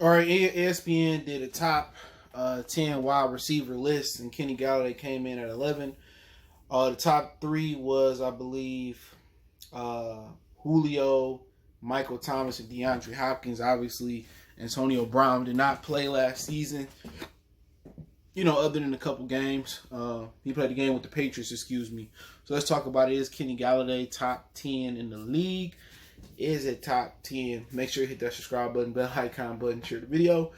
All right, ESPN did a top 10 wide receiver list, and Kenny Galloday came in at 11. The top three was, I believe, uh, Julio, Michael Thomas, and DeAndre Hopkins. Obviously, Antonio Brown did not play last season. Other than a couple games. He played a game with the Patriots, excuse me. So let's talk about it. Is Kenny Galloday top 10 in the league? Is it top 10? Make sure you hit that subscribe button, bell icon button, share the video.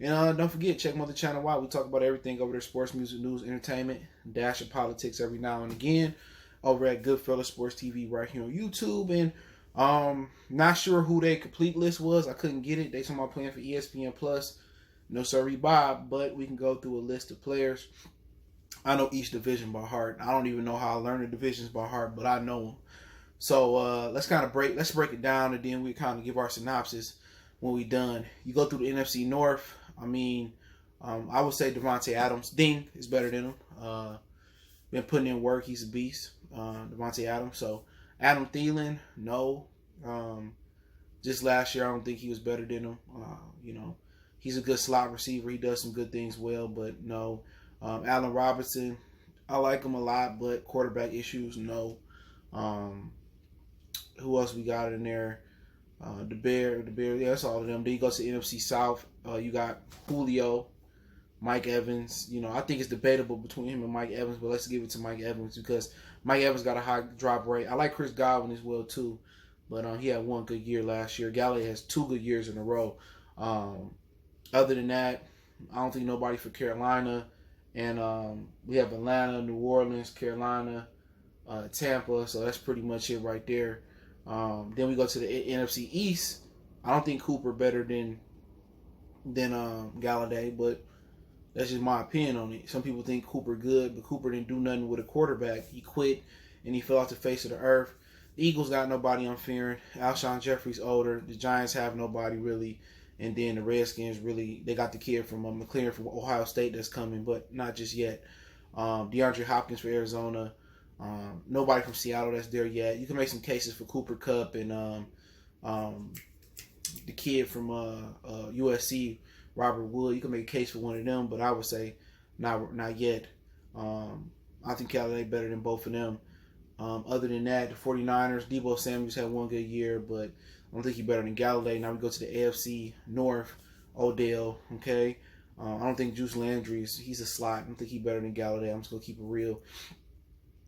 And don't forget, check my other channel out. We talk about everything over there: sports, music, news, entertainment, dash of politics every now and again. Over at Goodfellas Sports TV right here on YouTube. And not sure who their complete list was. I couldn't get it. They talking about playing for ESPN Plus. No sorry, Bob, but we can go through a list of players. I know each division by heart. I don't even know how I learn the divisions by heart, but I know them. So let's break it down, and then we kind of give our synopsis when we done. You go through the NFC North. I mean, I would say Devontae Adams. Ding is better than him. Been putting in work. He's a beast. Devontae Adams. So Adam Thielen, no. Just last year, I don't think he was better than him. He's a good slot receiver. He does some good things well, but no. Allen Robinson, I like him a lot, but quarterback issues, no. Who else we got in there? The Bear, yeah, that's all of them. Then you go to the NFC South. You got Julio, Mike Evans. I think it's debatable between him and Mike Evans, but let's give it to Mike Evans because Mike Evans got a high drop rate. I like Chris Godwin as well too, but he had one good year last year. Galloday has 2 good years in a row. Other than that, I don't think nobody for Carolina. And we have Atlanta, New Orleans, Carolina, Tampa. So that's pretty much it right there. Then we go to the NFC East. I don't think Cooper better than Galloday, but that's just my opinion on it. Some people think Cooper good, but Cooper didn't do nothing with a quarterback. He quit, and he fell off the face of the earth. The Eagles got nobody I'm fearing. Alshon Jeffrey's older. The Giants have nobody really. And then the Redskins they got the kid from McLaren from Ohio State that's coming, but not just yet. DeAndre Hopkins for Arizona. Nobody from Seattle that's there yet. You can make some cases for Cooper Kupp and the kid from USC, Robert Wood. You can make a case for one of them, but I would say not yet. I think Galloday better than both of them. Other than that, the 49ers, Deebo Samuels had one good year, but I don't think he's better than Galloday. Now we go to the AFC North. Odell, okay? I don't think Juice Landry he's a slot. I don't think he's better than Galloday. I'm just going to keep it real.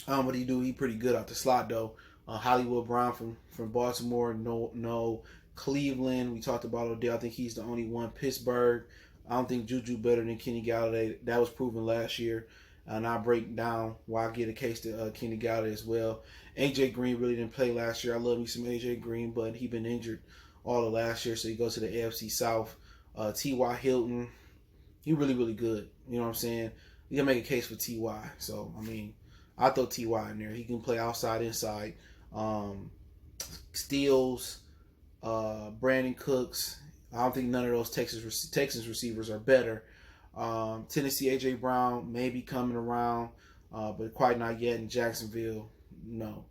What he do? He pretty good out the slot, though. Hollywood Brown from Baltimore. No. Cleveland, we talked about Odell. I think he's the only one. Pittsburgh, I don't think Juju better than Kenny Galloday. That was proven last year. And I'll break down why I get a case to Kenny Galloday as well. AJ Green really didn't play last year. I love me some AJ Green, but he been injured all of last year, so he goes to the AFC South. T.Y. Hilton, he really, really good. You know what I'm saying? You can make a case for T.Y. So, I mean, I throw T.Y. in there. He can play outside, inside. Steals, Brandon Cooks. I don't think none of those Texas receivers are better. Tennessee, A.J. Brown may be coming around, but quite not yet. In Jacksonville, no.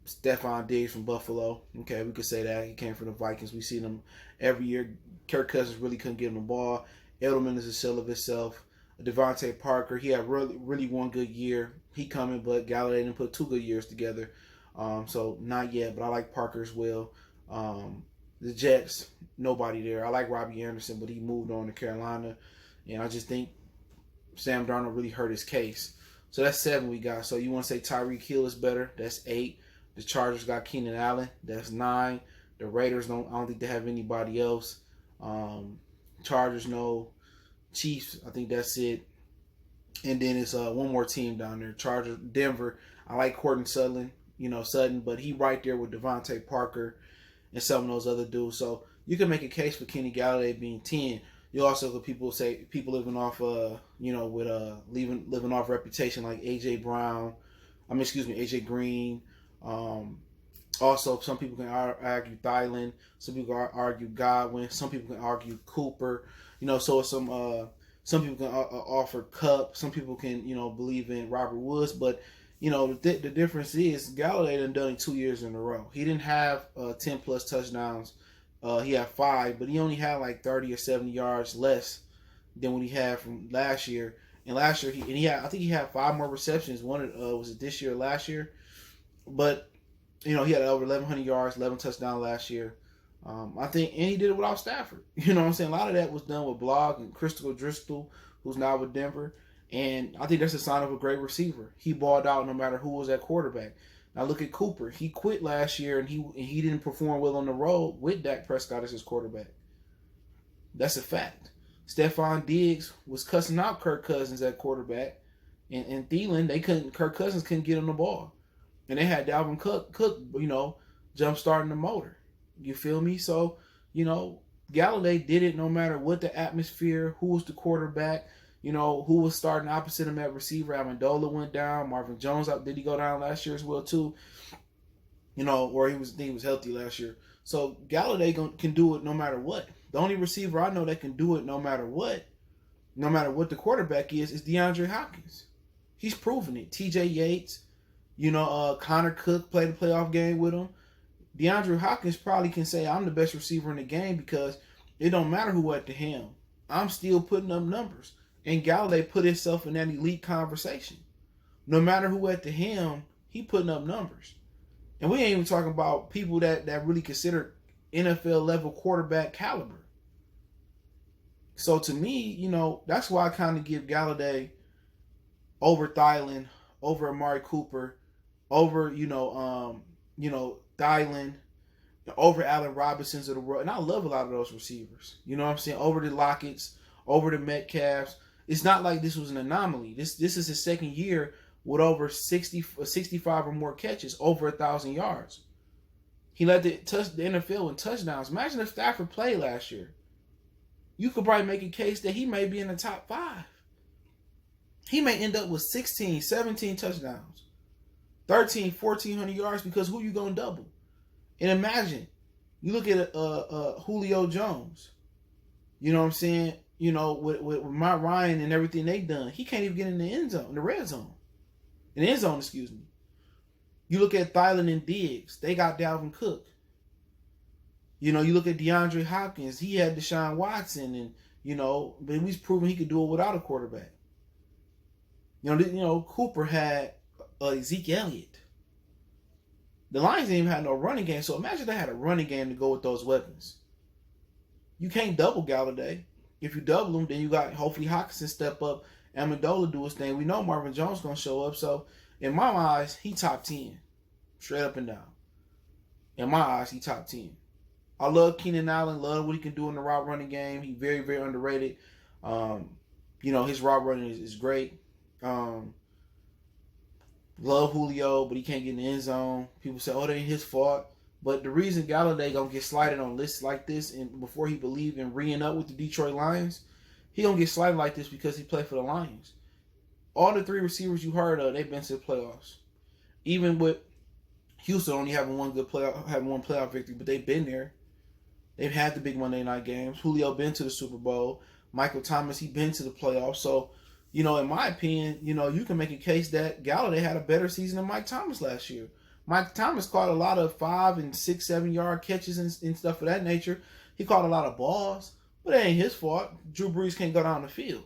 Stephon Diggs from Buffalo. Okay, we could say that. He came from the Vikings. We see them every year. Kirk Cousins really couldn't get him the ball. Edelman is a shell of himself. Devontae Parker, he had really one good year. He coming, but Galloday didn't put 2 good years together. So not yet, but I like Parker as well. The Jets, nobody there. I like Robbie Anderson, but he moved on to Carolina. And I just think Sam Darnold really hurt his case. So that's 7 we got. So you want to say Tyreek Hill is better? That's 8. The Chargers got Keenan Allen. That's 9. The Raiders I don't think they have anybody else. Chargers, no. Chiefs, I think that's it. And then it's one more team down there. Chargers, Denver. I like Courtland Sutton, but he right there with Devontae Parker and some of those other dudes. So you can make a case for Kenny Galloday being 10. You also have people living off living off reputation like AJ Green. Also, some people can argue Thielen. Some people can argue Godwin. Some people can argue Cooper. So some people can offer Kupp. Some people can believe in Robert Woods. But the difference is Galloday done it 2 years in a row. He didn't have 10 plus touchdowns He had 5, but he only had like 30 or 70 yards less than what he had from last year. And last year, I think he had 5 more receptions. One was it this year or last year? But he had over 1,100 yards, 11 touchdowns last year. I think, and he did it without Stafford. You know what I'm saying? A lot of that was done with Blog and Crystal Driscoll, who's now with Denver. And I think that's a sign of a great receiver. He balled out no matter who was at quarterback. Now look at Cooper. He quit last year and he didn't perform well on the road with Dak Prescott as his quarterback. That's a fact. Stephon Diggs was cussing out Kirk Cousins at quarterback, and Thielen, Kirk Cousins couldn't get him the ball, and they had Dalvin Cook, jump starting the motor. You feel me? So, Galloday did it no matter what the atmosphere, who was the quarterback, who was starting opposite him at receiver. Amendola went down. Marvin Jones, did he go down last year as well too? Or he was healthy last year. So Galloday can do it no matter what. The only receiver I know that can do it no matter what the quarterback is DeAndre Hopkins. He's proven it. TJ Yates, Connor Cook played a playoff game with him. DeAndre Hopkins probably can say I'm the best receiver in the game because it don't matter who at the helm. I'm still putting up numbers. And Galloday put himself in that elite conversation. No matter who at the helm, he putting up numbers. And we ain't even talking about people that really consider NFL level quarterback caliber. So to me, that's why I kind of give Galloday over Thielen, over Amari Cooper, over, Thielen, over Allen Robinsons of the world. And I love a lot of those receivers. You know what I'm saying? Over the Locketts, over the Metcalfs. It's not like this was an anomaly. This is his second year with over 65 or more catches, over 1,000 yards. He led the NFL in touchdowns. Imagine if Stafford played last year. You could probably make a case that he may be in the top 5. He may end up with 16, 17 touchdowns, 13, 1,400 yards because who you going to double? And imagine, you look at Julio Jones. You know what I'm saying? With Matt Ryan and everything they've done, he can't even get in the end zone, in the red zone. In the end zone, excuse me. You look at Thielen and Diggs, they got Dalvin Cook. You look at DeAndre Hopkins, he had Deshaun Watson, and but he's proven he could do it without a quarterback. Cooper had Zeke Elliott. The Lions didn't even have no running game, so imagine they had a running game to go with those weapons. You can't double Galloday. If you double him, then you got hopefully Hawkinson step up, Amendola do his thing. We know Marvin Jones gonna show up, so in my eyes, he top 10. Straight up and down. In my eyes, he top 10. I love Keenan Allen, love what he can do in the route running game. He very, very underrated. His route running is great. Love Julio, but he can't get in the end zone. People say, oh, that ain't his fault. But the reason Galloday gonna get slighted on lists like this, and before he believed in re-ing up with the Detroit Lions, he gonna get slighted like this because he played for the Lions. All the 3 receivers you heard of, they've been to the playoffs. Even with Houston only having one playoff victory, but they've been there. They've had the big Monday night games. Julio been to the Super Bowl. Michael Thomas, he been to the playoffs. So, in my opinion, you can make a case that Galloday had a better season than Mike Thomas last year. Mike Thomas caught a lot of 5 and 6, 7 yard catches and stuff of that nature. He caught a lot of balls, but it ain't his fault. Drew Brees can't go down the field.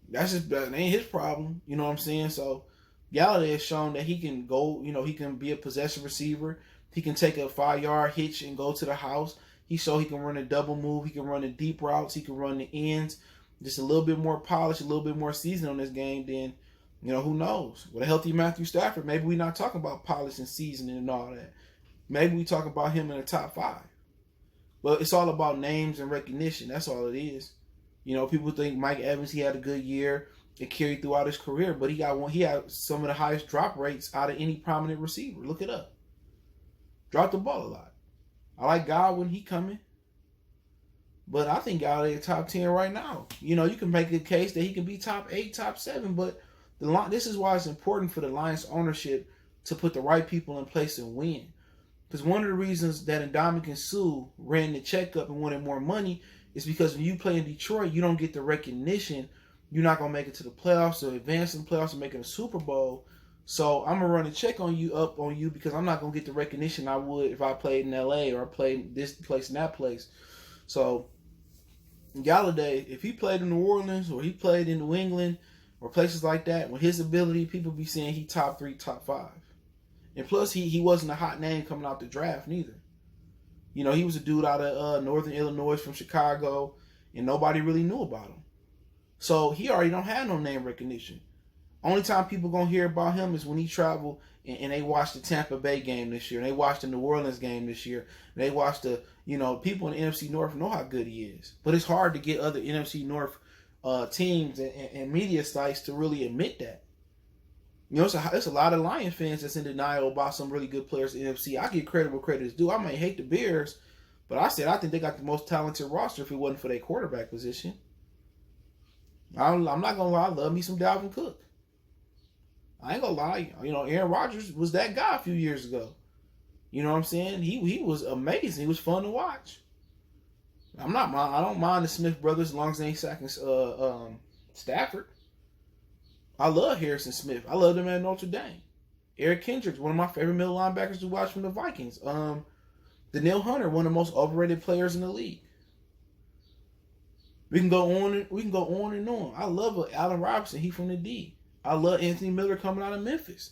That ain't his problem. You know what I'm saying? So Galloday has shown that he can go, he can be a possession receiver. He can take a 5-yard hitch and go to the house. He showed he can run a double move. He can run the deep routes. He can run the ends. Just a little bit more polish, a little bit more season on this game than, who knows? With a healthy Matthew Stafford, maybe we're not talking about polish and seasoning and all that. Maybe we talk about him in the top 5. But it's all about names and recognition. That's all it is. People think Mike Evans, he had a good year. It carried throughout his career, but he had some of the highest drop rates out of any prominent receiver. Look it up. Dropped the ball a lot. I like Godwin, he coming. But I think Galloday is top 10 right now. You can make a case that he can be top 8, top 7, but this is why it's important for the Lions ownership to put the right people in place and win. Because one of the reasons that Ndamukong Suh ran the checkup and wanted more money is because when you play in Detroit, you don't get the recognition. You're not going to make it to the playoffs or advance in the playoffs or make it a Super Bowl. So I'm gonna run a check on you because I'm not gonna get the recognition I would if I played in LA or I played this place and that place. So Galloday, if he played in New Orleans or he played in New England or places like that, with his ability, people be saying he top 3, top 5. And plus, he wasn't a hot name coming out the draft neither. You know, he was a dude out of Northern Illinois from Chicago, and nobody really knew about him. So he already don't have no name recognition. Only time people gonna hear about him is when he travel and they watch the Tampa Bay game this year, and they watch the New Orleans game this year, and they watch the, people in the NFC North know how good he is. But it's hard to get other NFC North teams and media sites to really admit that. It's a lot of Lion fans that's in denial about some really good players in the NFC. I give credit where credit is due. I may hate the Bears, but I think they got the most talented roster if it wasn't for their quarterback position. I'm not going to lie. I love me some Dalvin Cook. I ain't going to lie. Aaron Rodgers was that guy a few years ago. You know what I'm saying? He was amazing. He was fun to watch. I don't mind the Smith brothers as long as they ain't sacking Stafford. I love Harrison Smith. I love him at Notre Dame. Eric Kendricks, one of my favorite middle linebackers to watch from the Vikings. Danielle Hunter, one of the most overrated players in the league. We can go on and on. I love Allen Robinson. He from the D. I love Anthony Miller coming out of Memphis.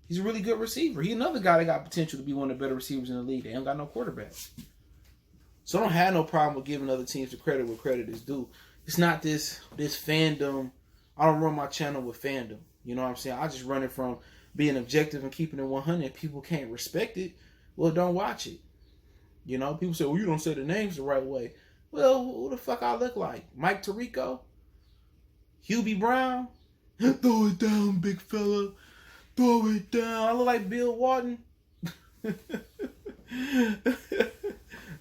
He's a really good receiver. He's another guy that got potential to be one of the better receivers in the league. They ain't got no quarterback. So I don't have no problem with giving other teams the credit where credit is due. It's not this fandom. I don't run my channel with fandom. You know what I'm saying? I just run it from being objective and keeping it 100. People can't respect it. Well, don't watch it. People say, well, you don't say the names the right way. Well, who the fuck I look like? Mike Tirico? Hubie Brown? Throw it down, big fella. Throw it down. I look like Bill Walton.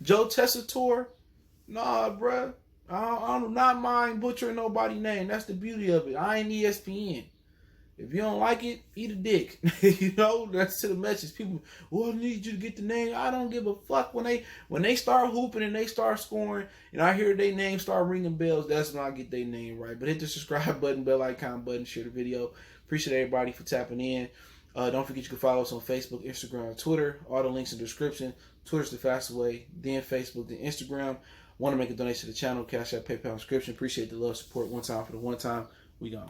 Joe Tessitore? Nah, bruh. I do not mind butchering nobody's name. That's the beauty of it. I ain't ESPN. If you don't like it, eat a dick. That's to the message. People, I need you to get the name. I don't give a fuck when they start hooping and they start scoring, and I hear their name start ringing bells. That's when I get their name right. But hit the subscribe button, bell icon button, share the video. Appreciate everybody for tapping in. Don't forget you can follow us on Facebook, Instagram, and Twitter. All the links in the description. Twitter's the fastest way. Then Facebook, then Instagram. Want to make a donation to the channel? Cash App, PayPal, subscription. Appreciate the love, support. One time for the one time. We gone.